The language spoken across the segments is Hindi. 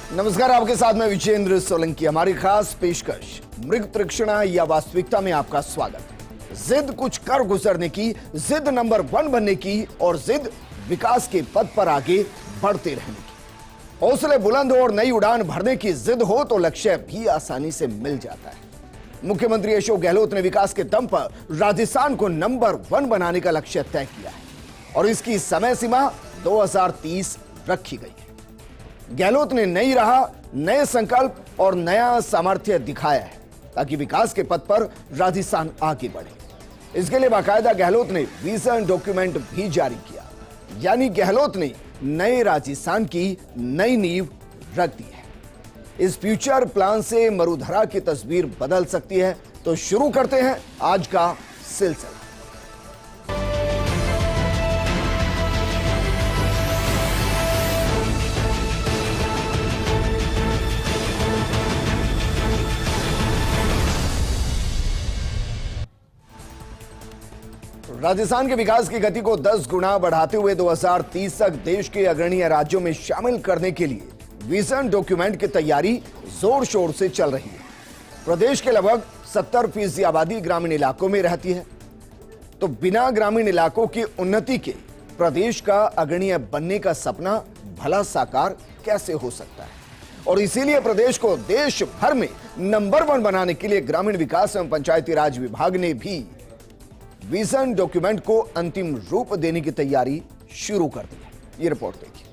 नमस्कार, आपके साथ मैं विजेंद्र सोलंकी। हमारी खास पेशकश मृग तृष्णा या वास्तविकता में आपका स्वागत है। जिद कुछ कर गुजरने की, जिद नंबर 1 बनने की और जिद विकास के पद पर आगे बढ़ते रहने की। हौसले बुलंद हो और नई उड़ान भरने की जिद हो तो लक्ष्य भी आसानी से मिल जाता है। मुख्यमंत्री अशोक गहलोत ने विकास के दम पर राजस्थान को नंबर 1 बनाने का लक्ष्य तय किया है और इसकी समय सीमा 2030 रखी गई है। गहलोत ने नई राह, नए संकल्प और नया सामर्थ्य दिखाया है ताकि विकास के पथ पर राजस्थान आगे बढ़े। इसके लिए बाकायदा गहलोत ने विजन डॉक्यूमेंट भी जारी किया, यानी गहलोत ने नए राजस्थान की नई नींव रख दी है। इस फ्यूचर प्लान से मरुधरा की तस्वीर बदल सकती है। तो शुरू करते हैं आज का सिलसिला। राजस्थान के विकास की गति को 10 गुना बढ़ाते हुए 2030 तक देश के अग्रणीय राज्यों में शामिल करने के लिए विजन डॉक्यूमेंट की तैयारी जोर शोर से चल रही है। प्रदेश के लगभग 70% आबादी ग्रामीण इलाकों में रहती है, तो बिना ग्रामीण इलाकों की उन्नति के प्रदेश का अग्रणीय बनने का सपना भला साकार कैसे हो सकता है। और इसीलिए प्रदेश को देश भर में नंबर 1 बनाने के लिए ग्रामीण विकास एवं पंचायती राज विभाग ने भी विजन डॉक्यूमेंट को अंतिम रूप देने की तैयारी शुरू कर दी है। ये रिपोर्ट देखिए।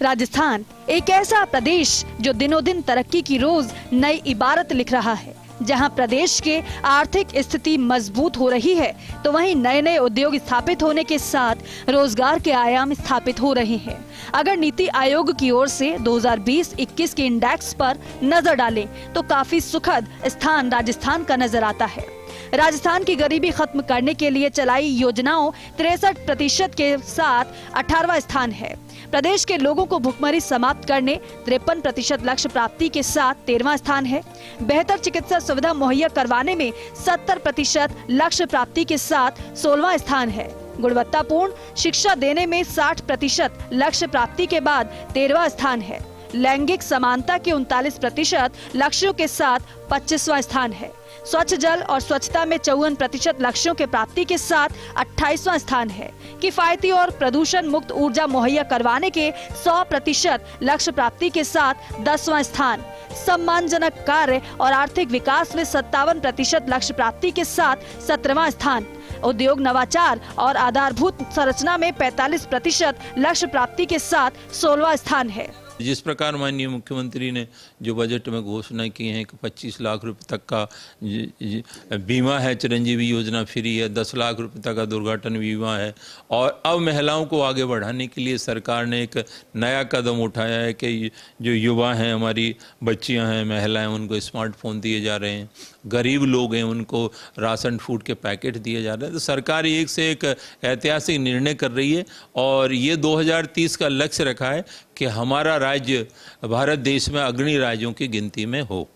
राजस्थान एक ऐसा प्रदेश जो दिनों दिन तरक्की की रोज नई इबारत लिख रहा है। जहां प्रदेश के आर्थिक स्थिति मजबूत हो रही है, तो वहीं नए नए उद्योग स्थापित होने के साथ रोजगार के आयाम स्थापित हो रहे हैं। अगर नीति आयोग की ओर से 2020-21 के इंडेक्स पर नजर डालें तो काफी सुखद स्थान राजस्थान का नजर आता है। राजस्थान की गरीबी खत्म करने के लिए चलाई योजनाओं 63% के साथ 18वां स्थान है। प्रदेश के लोगों को भुखमरी समाप्त करने 53% लक्ष्य प्राप्ति के साथ 13वां स्थान है। बेहतर चिकित्सा सुविधा मुहैया करवाने में 70% लक्ष्य प्राप्ति के साथ 16वां स्थान है। गुणवत्तापूर्ण शिक्षा देने में 60% लक्ष्य प्राप्ति के बाद 13वां स्थान है। लैंगिक समानता के 39% लक्ष्यों के साथ 25वां स्थान है। स्वच्छ जल और स्वच्छता में 54% लक्ष्यों के प्राप्ति के साथ 28वां स्थान है। किफायती और प्रदूषण मुक्त ऊर्जा मुहैया करवाने के 100% लक्ष्य प्राप्ति के साथ 10वां स्थान। सम्मानजनक कार्य और आर्थिक विकास में 57% लक्ष्य प्राप्ति के साथ 17वां स्थान। उद्योग नवाचार और आधारभूत संरचना में 45% लक्ष्य प्राप्ति के साथ 16वां स्थान है। जिस प्रकार माननीय मुख्यमंत्री ने जो बजट में घोषणा की है कि 25 लाख रुपए तक का बीमा है, चिरंजीवी योजना फ्री है, 10 लाख रुपए तक का दुर्घटना बीमा है और अब महिलाओं को आगे बढ़ाने के लिए सरकार ने एक नया कदम उठाया है कि जो युवा हैं, हमारी बच्चियां हैं, महिलाएं, उनको स्मार्टफोन दिए जा रहे हैं। गरीब लोग हैं, उनको राशन फूड के पैकेट दिए जा रहे हैं। तो सरकार एक से एक ऐतिहासिक निर्णय कर रही है और ये 2030 का लक्ष्य रखा है कि हमारा राज्य भारत देश में अग्रणी राज्यों की गिनती में हो।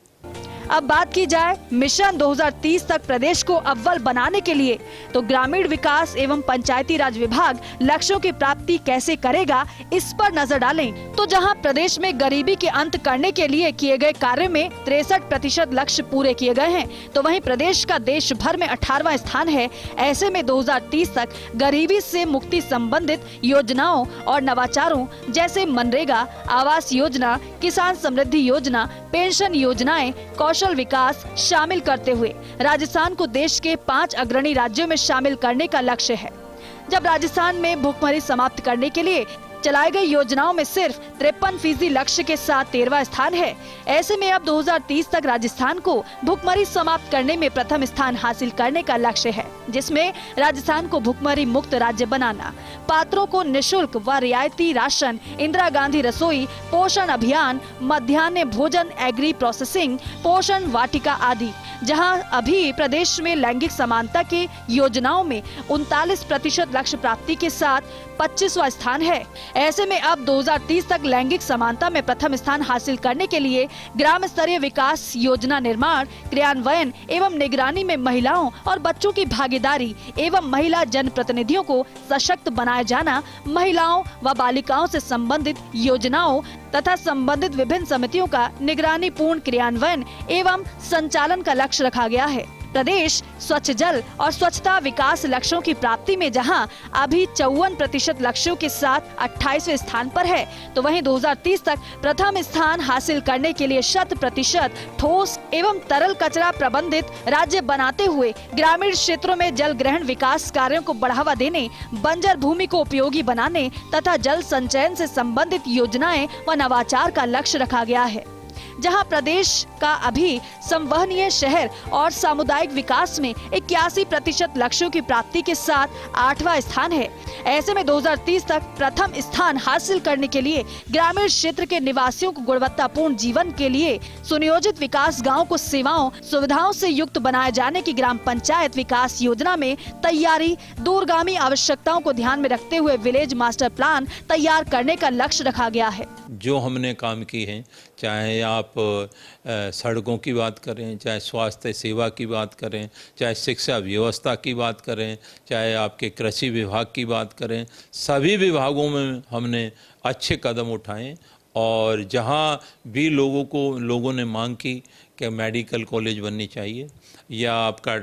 अब बात की जाए मिशन 2030 तक प्रदेश को अव्वल बनाने के लिए, तो ग्रामीण विकास एवं पंचायती राज विभाग लक्ष्यों की प्राप्ति कैसे करेगा, इस पर नजर डालें तो जहां प्रदेश में गरीबी के अंत करने के लिए किए गए कार्य में 63% लक्ष्य पूरे किए गए हैं, तो वहीं प्रदेश का देश भर में 18वां स्थान है। ऐसे में 2030 तक गरीबी से मुक्ति संबंधित योजनाओं और नवाचारों जैसे मनरेगा, आवास योजना, किसान समृद्धि योजना, पेंशन योजनाएं, कौशल विकास शामिल करते हुए राजस्थान को देश के 5 अग्रणी राज्यों में शामिल करने का लक्ष्य है। जब राजस्थान में भुखमरी समाप्त करने के लिए चलाई गई योजनाओं में सिर्फ 53% लक्ष्य के साथ 13वां स्थान है। ऐसे में अब 2030 तक राजस्थान को भुखमरी समाप्त करने में प्रथम स्थान हासिल करने का लक्ष्य है, जिसमें राजस्थान को भुखमरी मुक्त राज्य बनाना, पात्रों को निशुल्क व रियायती राशन, इंदिरा गांधी रसोई, पोषण अभियान, मध्याह्न भोजन, एग्री प्रोसेसिंग, पोषण वाटिका आदि। जहां अभी प्रदेश में लैंगिक समानता की योजनाओं में 39% लक्ष्य प्राप्ति के साथ 25वां स्थान है। ऐसे में अब 2030 तक लैंगिक समानता में प्रथम स्थान हासिल करने के लिए ग्राम स्तरीय विकास योजना निर्माण, क्रियान्वयन एवं निगरानी में महिलाओं और बच्चों की भागीदारी एवं महिला जनप्रतिनिधियों को सशक्त बनाए जाना, महिलाओं व बालिकाओं से संबंधित योजनाओं तथा संबंधित विभिन्न समितियों का निगरानी पूर्ण क्रियान्वयन एवं संचालन का लक्ष्य रखा गया है। प्रदेश स्वच्छ जल और स्वच्छता विकास लक्ष्यों की प्राप्ति में जहां अभी 54% लक्ष्यों के साथ 28वें स्थान पर है, तो वहीं 2030 तक प्रथम स्थान हासिल करने के लिए 100% ठोस एवं तरल कचरा प्रबंधित राज्य बनाते हुए ग्रामीण क्षेत्रों में जल ग्रहण विकास कार्यों को बढ़ावा देने, बंजर भूमि को उपयोगी बनाने तथा जल संचयन से संबंधित योजनाएं व नवाचार का लक्ष्य रखा गया है। जहां प्रदेश का अभी संवहनीय शहर और सामुदायिक विकास में 81% लक्ष्यों की प्राप्ति के साथ 8वां स्थान है। ऐसे में 2030 तक प्रथम स्थान हासिल करने के लिए ग्रामीण क्षेत्र के निवासियों को गुणवत्तापूर्ण जीवन के लिए सुनियोजित विकास गाँव को सेवाओं सुविधाओं से युक्त बनाए जाने की ग्राम पंचायत विकास योजना में तैयारी, दूरगामी आवश्यकताओं को ध्यान में रखते हुए विलेज मास्टर प्लान तैयार करने का लक्ष्य रखा गया है। जो हमने काम की है, चाहे आप सड़कों की बात करें, चाहे स्वास्थ्य सेवा की बात करें, चाहे शिक्षा व्यवस्था की बात करें, चाहे आपके कृषि विभाग की बात करें, सभी विभागों में हमने अच्छे कदम उठाए। और जहाँ भी लोगों ने मांग की कि मेडिकल कॉलेज बननी चाहिए या आपका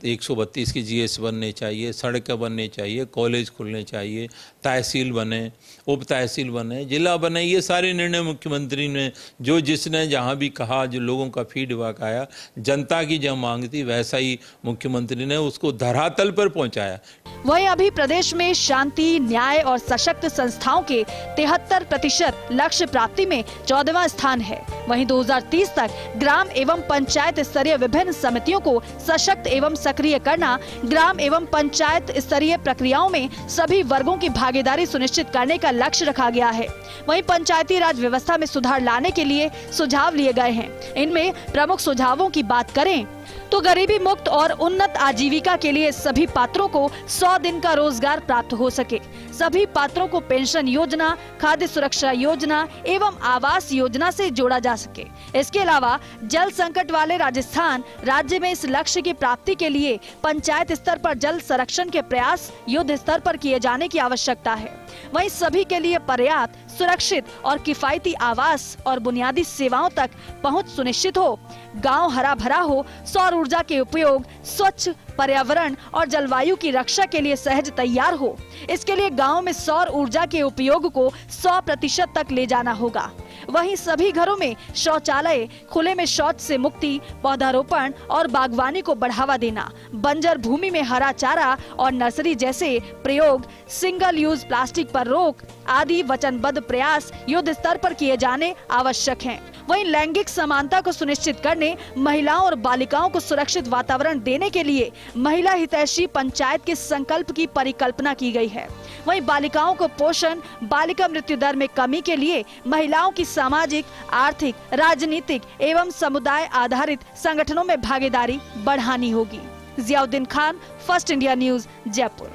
132 की जीएस बनने चाहिए, सड़कें बननी चाहिए, कॉलेज खुलने चाहिए, तहसील बने, उप तहसील बने, जिला बने, ये सारे निर्णय मुख्यमंत्री ने जिसने जहाँ भी कहा, जो लोगों का फीडबैक आया, जनता की जो मांग थी, वैसा ही मुख्यमंत्री ने उसको धरातल पर पहुँचाया। वहीं अभी प्रदेश में शांति, न्याय और सशक्त संस्थाओं के 73% लक्ष्य प्राप्ति में 14वां स्थान है। वहीं 2030 तक ग्राम एवं पंचायत स्तरीय विभिन्न समितियों को सशक्त एवं सक्रिय करना, ग्राम एवं पंचायत स्तरीय प्रक्रियाओं में सभी वर्गों की भागीदारी सुनिश्चित करने का लक्ष्य रखा गया है। वहीं पंचायती राज व्यवस्था में सुधार लाने के लिए सुझाव लिए गए हैं। इनमें प्रमुख सुझावों की बात करें तो गरीबी मुक्त और उन्नत आजीविका के लिए सभी पात्रों को 100 दिन का रोजगार प्राप्त हो सके, सभी पात्रों को पेंशन योजना, खाद्य सुरक्षा योजना एवं आवास योजना से जोड़ा जा सके। इसके अलावा जल संकट वाले राजस्थान राज्य में इस लक्ष्य की प्राप्ति के लिए पंचायत स्तर पर जल संरक्षण के प्रयास युद्ध स्तर पर किए जाने की आवश्यकता है। वहीं सभी के लिए पर्याप्त, सुरक्षित और किफायती आवास और बुनियादी सेवाओं तक पहुंच सुनिश्चित हो, गांव हरा भरा हो, सौर ऊर्जा के उपयोग, स्वच्छ पर्यावरण और जलवायु की रक्षा के लिए सहज तैयार हो। इसके लिए गांव में सौर ऊर्जा के उपयोग को 100% तक ले जाना होगा। वहीं सभी घरों में शौचालय, खुले में शौच से मुक्ति, पौधारोपण और बागवानी को बढ़ावा देना, बंजर भूमि में हरा चारा और नर्सरी जैसे प्रयोग, सिंगल यूज प्लास्टिक पर रोक आदि वचनबद्ध प्रयास युद्ध स्तर पर किए जाने आवश्यक हैं। वहीं लैंगिक समानता को सुनिश्चित करने, महिलाओं और बालिकाओं को सुरक्षित वातावरण देने के लिए महिला हितैषी पंचायत के संकल्प की परिकल्पना की गई है। वहीं बालिकाओं को पोषण, बालिका मृत्यु दर में कमी के लिए महिलाओं की सामाजिक, आर्थिक, राजनीतिक एवं समुदाय आधारित संगठनों में भागीदारी बढ़ानी होगी। Ziauddin Khan, first India news, Jaipur.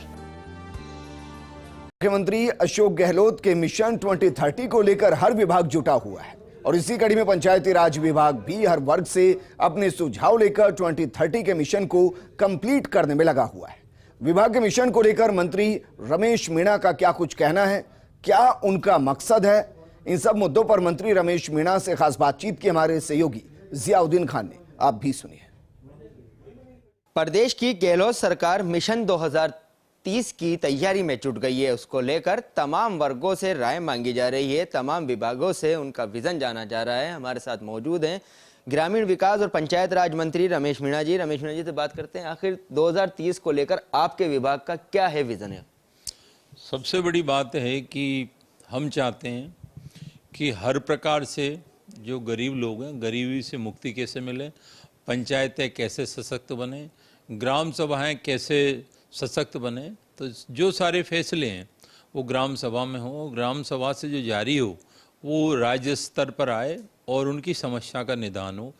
मुख्यमंत्री अशोक गहलोत के मिशन 2030 को लेकर हर विभाग जुटा हुआ है और इसी कड़ी में पंचायती राज विभाग भी हर वर्ग से अपने सुझाव लेकर 2030 के मिशन को कंप्लीट करने में लगा हुआ है। विभाग के मिशन को लेकर मंत्री रमेश मीणा का क्या कुछ कहना है, क्या उनका मकसद है, इन सब मुद्दों पर मंत्री रमेश मीणा से खास बातचीत की हमारे सहयोगी जियाउद्दीन खान ने। आप भी सुनिए। प्रदेश की गहलोत सरकार मिशन 2030 की तैयारी में जुट गई है। उसको लेकर तमाम वर्गों से राय मांगी जा रही है, तमाम विभागों से उनका विजन जाना जा रहा है। हमारे साथ मौजूद हैं ग्रामीण विकास और पंचायत राज मंत्री रमेश मीणा जी। रमेश मीणा जी से बात करते हैं, आखिर 2030 को लेकर आपके विभाग का क्या है विजन है? सबसे बड़ी बात है कि हम चाहते हैं कि हर प्रकार से जो गरीब लोग हैं, गरीबी से मुक्ति कैसे मिले, पंचायतें कैसे सशक्त बने, ग्राम सभाएं कैसे सशक्त बने। तो जो सारे फैसले हैं वो ग्राम सभा में हो, ग्राम सभा से जो जारी हो वो राज्य स्तर पर आए और उनकी समस्या का निदान हो।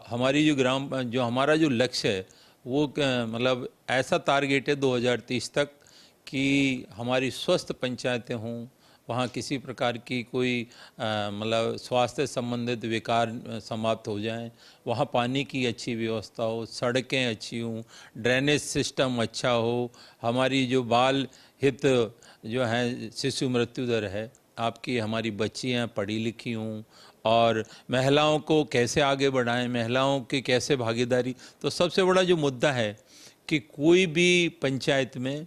हमारी जो हमारा जो लक्ष्य है वो मतलब ऐसा टारगेट है 2030 तक कि हमारी स्वस्थ पंचायतें हों, वहाँ किसी प्रकार की कोई मतलब स्वास्थ्य संबंधित विकार समाप्त हो जाएं, वहाँ पानी की अच्छी व्यवस्था हो, सड़कें अच्छी हों, ड्रेनेज सिस्टम अच्छा हो, हमारी जो बाल हित जो है शिशु मृत्यु दर है, आपकी हमारी बच्चियाँ पढ़ी लिखी हों, और महिलाओं को कैसे आगे बढ़ाएं, महिलाओं की कैसे भागीदारी। तो सबसे बड़ा जो मुद्दा है कि कोई भी पंचायत में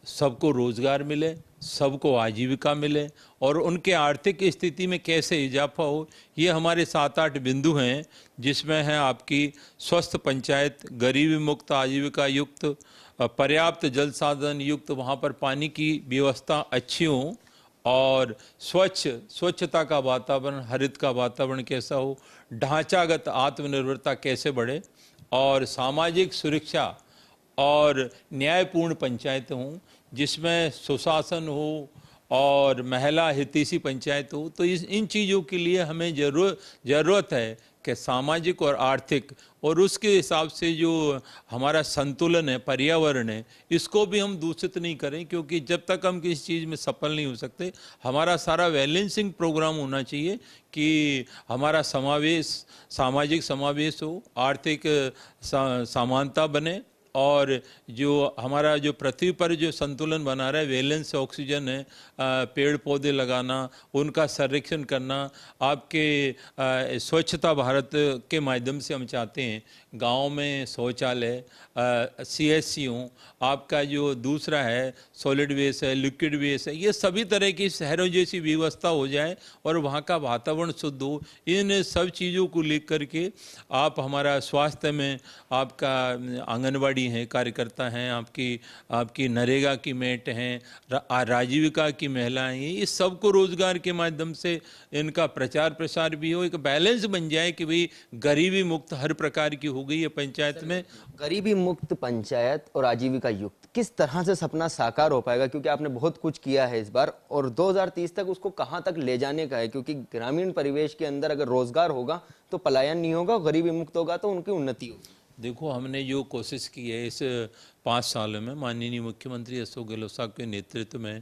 सबको रोजगार मिले, सबको आजीविका मिले और उनके आर्थिक स्थिति में कैसे इजाफा हो। ये हमारे 7-8 बिंदु हैं, जिसमें है आपकी स्वस्थ पंचायत, गरीबी मुक्त, आजीविका युक्त, पर्याप्त जल साधन युक्त, वहाँ पर पानी की व्यवस्था अच्छी हो, और स्वच्छता का वातावरण, हरित का वातावरण कैसा हो, ढांचागत आत्मनिर्भरता कैसे बढ़े, और सामाजिक सुरक्षा और न्यायपूर्ण पंचायत हों, जिसमें सुशासन हो और महिला हितैषी पंचायत हो। तो इन चीज़ों के लिए हमें ज़रूरत है कि सामाजिक और आर्थिक, और उसके हिसाब से जो हमारा संतुलन है, पर्यावरण है, इसको भी हम दूषित नहीं करें, क्योंकि जब तक हम किसी चीज़ में सफल नहीं हो सकते, हमारा सारा बैलेंसिंग प्रोग्राम होना चाहिए कि हमारा समावेश, सामाजिक समावेश हो, आर्थिक समानता बने, और जो हमारा जो पृथ्वी पर जो संतुलन बना रहा है, बैलेंस ऑक्सीजन है, पेड़ पौधे लगाना, उनका संरक्षण करना, आपके स्वच्छता भारत के माध्यम से हम चाहते हैं गांव में शौचालय, CSC हों, आपका जो दूसरा है सॉलिड वेस्ट है, लिक्विड वेस्ट है, ये सभी तरह की शहरों जैसी व्यवस्था हो जाए और वहाँ का वातावरण शुद्ध हो। इन सब चीज़ों को लेकर के आप हमारा स्वास्थ्य में, आपका आंगनबाड़ी हैं, कार्यकर्ता हैं, आपकी नरेगा की मेट हैं, राजीविका की महिलाएं हैं, ये सबको रोजगार के माध्यम से इनका प्रचार प्रसार भी हो, एक बैलेंस बन जाए कि भाई गरीबी मुक्त हर प्रकार की हो गई है पंचायत में। गरीबी मुक्त पंचायत और आजीविका युक्त किस तरह से सपना साकार हो पाएगा, क्योंकि आपने बहुत कुछ किया है इस बार, और 2030 तक उसको कहां तक ले जाने का है, क्योंकि ग्रामीण परिवेश के अंदर अगर रोजगार होगा तो पलायन नहीं होगा, गरीबी मुक्त होगा तो उनकी उन्नति होगी। देखो, हमने जो कोशिश की है इस 5 सालों में माननीय मुख्यमंत्री अशोक गहलोत साहब के नेतृत्व में,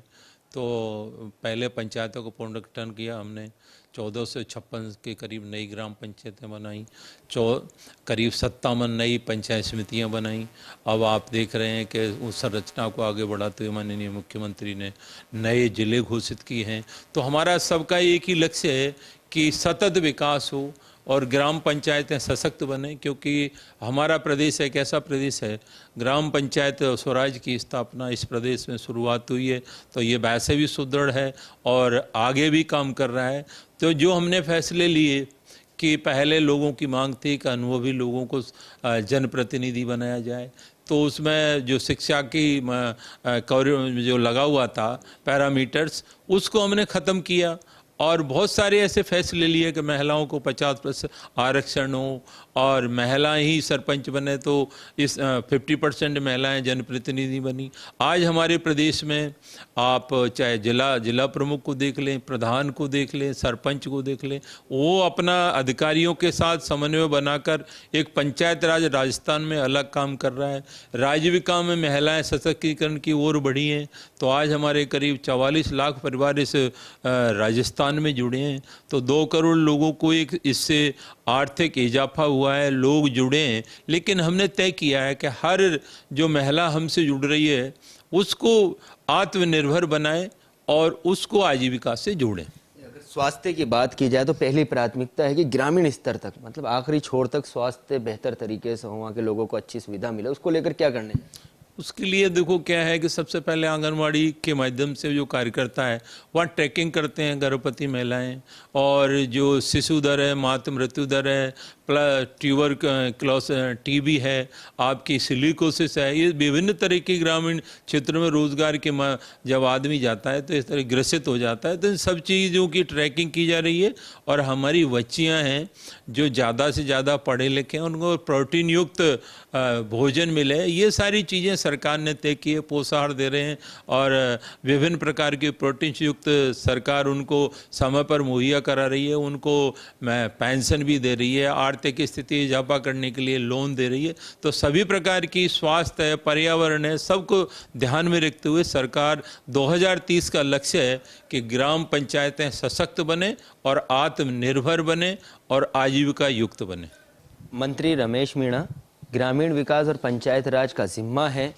तो पहले पंचायतों को पुनर्गठन किया हमने, 1456 के करीब नई ग्राम पंचायतें बनाई, करीब 57 नई पंचायत समितियां बनाई। अब आप देख रहे हैं कि उस संरचना को आगे बढ़ाते हुए माननीय मुख्यमंत्री ने नए जिले घोषित किए हैं। तो हमारा सबका एक ही लक्ष्य है कि सतत विकास हो और ग्राम पंचायतें सशक्त बने, क्योंकि हमारा प्रदेश एक ऐसा प्रदेश है, ग्राम पंचायत स्वराज की स्थापना इस प्रदेश में शुरुआत हुई है, तो ये वैसे भी सुदृढ़ है और आगे भी काम कर रहा है। तो जो हमने फैसले लिए कि पहले लोगों की मांग थी कि अनुभवी लोगों को जनप्रतिनिधि बनाया जाए, तो उसमें जो शिक्षा की जो लगा हुआ था पैरामीटर्स, उसको हमने ख़त्म किया और बहुत सारे ऐसे फैसले लिए कि महिलाओं को 50% आरक्षण हो और महिलाएं ही सरपंच बने, तो इस 50% महिलाएं जनप्रतिनिधि बनी। आज हमारे प्रदेश में आप चाहे जिला प्रमुख को देख लें, प्रधान को देख लें, सरपंच को देख लें, वो अपना अधिकारियों के साथ समन्वय बनाकर एक पंचायत राज राजस्थान में अलग काम कर रहा है। राजीविका में महिलाएं सशक्तिकरण की ओर बढ़ी हैं, तो आज हमारे करीब 44 लाख परिवार इस राजस्थान में जुड़े हैं। तो 2 करोड़ लोगों को एक इससे आर्थिक इजाफा हुआ है, लोग जुड़े हैं। लेकिन हमने तय किया है कि हर जो महिला हमसे जुड़ रही है उसको आत्मनिर्भर बनाएं और उसको आजीविका से जोड़ें। अगर स्वास्थ्य की बात की जाए तो पहली प्राथमिकता है कि ग्रामीण स्तर तक, मतलब आखिरी छोर तक स्वास्थ्य बेहतर तरीके से हो, वहाँ के लोगों को अच्छी सुविधा मिले, उसको लेकर क्या करने हैं? उसके लिए देखो क्या है कि सबसे पहले आंगनवाड़ी के माध्यम से जो कार्यकर्ता है वहाँ ट्रैकिंग करते हैं गर्भवती महिलाएं, और जो शिशु दर है, मातृ मृत्यु दर है, TB है, आपकी सिलिकोसिस है, ये विभिन्न तरह के ग्रामीण क्षेत्र में रोजगार के जब आदमी जाता है तो इस तरह ग्रसित हो जाता है। तो इन सब चीज़ों की ट्रैकिंग की जा रही है। और हमारी बच्चियां हैं जो ज़्यादा से ज़्यादा पढ़े लिखे हैं, उनको प्रोटीन युक्त भोजन मिले, ये सारी चीज़ें सरकार ने तय किए, पोषाहार दे रहे हैं और विभिन्न प्रकार की प्रोटीन युक्त सरकार उनको समय पर मुहैया करा रही है, उनको पेंशन भी दे रही है, आर्थिक स्थिति इजाफा करने के लिए लोन दे रही है। तो सभी प्रकार की स्वास्थ्य है, पर्यावरण है, सबको ध्यान में रखते हुए सरकार 2030 का लक्ष्य है कि ग्राम पंचायतें सशक्त बने और आत्मनिर्भर बने और आजीविका युक्त बने। मंत्री रमेश मीणा, ग्रामीण विकास और पंचायत राज का जिम्मा है।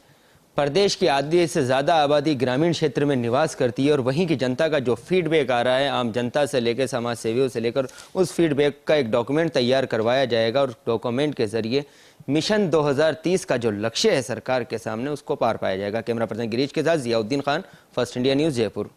प्रदेश की आधी से ज़्यादा आबादी ग्रामीण क्षेत्र में निवास करती है और वहीं की जनता का जो फीडबैक आ रहा है, आम जनता से लेकर समाज सेवियों से लेकर, उस फीडबैक का एक डॉक्यूमेंट तैयार करवाया जाएगा और डॉक्यूमेंट के जरिए मिशन 2030 का जो लक्ष्य है सरकार के सामने, उसको पार पाया जाएगा। कैमरा पर्सन गिरीश के साथ Ziauddin Khan, first India news, Jaipur.